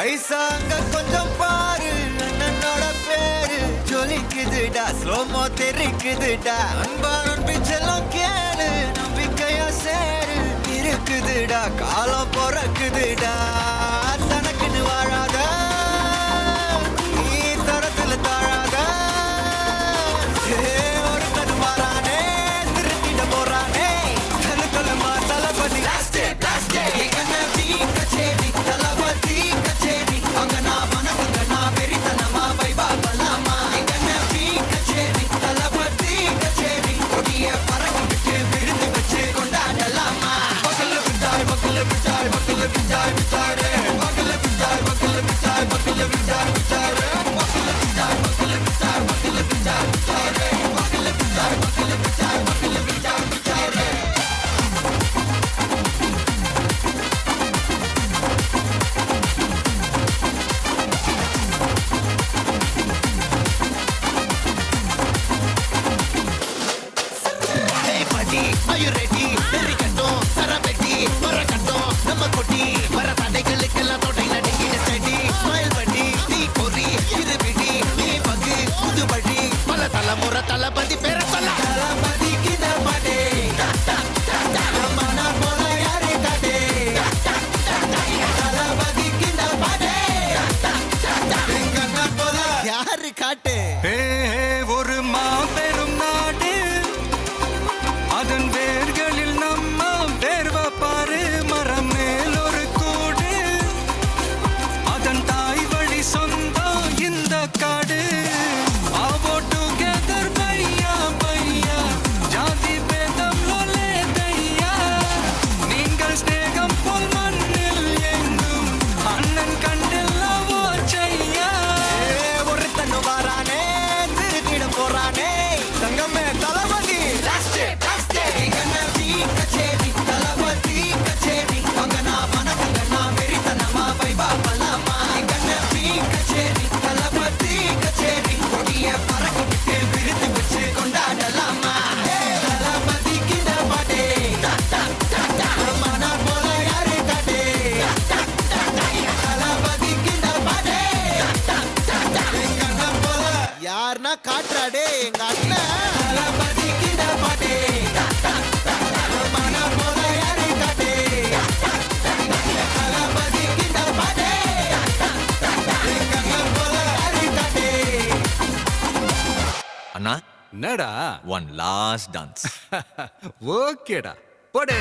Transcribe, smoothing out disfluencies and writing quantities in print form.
ஐசாங்க கொஞ்சம் பாரு அண்ணனோட பேரு ஜொலிக்குதுடா ஸ்லோமோ தெரிக்குதுடா அன்பான பிச்செல்லாம் கேளு நம்பிக்கையா சேரு இருக்குதுடா காலம் பிறக்குதுடா தனக்குன்னு வாழாத நீ தரத்துல தாழாத ஒரு கது மாறானே திருத்திட போறானே கலு கலுமா தளபதி கச்சேரி தளபதி கச்சேரி அங்க நான் மனசுங்க நான் வெறித்தனமா வைபா பண்ணலாமா கச்சேரி தளபதி கச்சேரி கொடிய பறக்க விட்டு விருந்து வச்சு கொண்டாடலாமா பக்கல விட்டாய் பக்கல விட்டாய் பக்கல விட்டாய் விட்டாரே பக்கல விட்டாய் பக்கல விட்டாய் பக்கல விட்டாய் விட்டாரே பக்கல விட்டாய் பக்கல விட்டாய் பக்கல விட்டாய் விட்டாரே பக்கல விட்டாய் பக்கல விட்டாய் பக்கல விட்டாய் விட்டாரே Are you ready? Derikattom, Sarabeti, Parakattom, Namakoti, Paratadaikalukella thodai nadingida steady. Smile buddy, nee kori, iru vidi, nee pagi, pudu buddy, pala talamura talapati pera solla. Talapati kida pade, mana pola yare kade. Talapati kida pade, enganna pola yaru kaate. ஒரு மாபெரும் நாடு அதன் வேர்களில் நம்ம வேர்வ பாரு மரம் மேல் ஒரு கூடு அதன் தாய் வழி சொந்தம் இந்த காடு ஆவோ டுகெதர் பையா பையா ஜாதி பேதம் லோலே தையா நீங்கள் ஸ்நேகம் போல் மண்ணில் எங்கும் அண்ணன் கண்டெல்லாம் ஓச்சையா ஒருத்தன் வாரானே திருத்திட போறானே தங்கமே தளபதி கச்சேரி தளபதி கச்சேரி அங்க நான் மனசுங்க நான் வெறித்தனமா வைபா பண்ணலாமா கச்சேரி தளபதி கச்சேரி கொடிய பறக்க விட்டு விருந்து வச்சு கொண்டாடலாமா தளபதி கிட்ட பாட்டே மன போல யாரு காட்டே தளபதி கிட்ட பாட்டே எங்க அண்ணன் போல யாருன்னா காட்டுறாடே எங்க அண்ணன் தளபதி கிட்ட பாட்டே அண்ணா என்னடா ஒன் லாஸ்ட் டான்ஸ் ஓகேடா போடு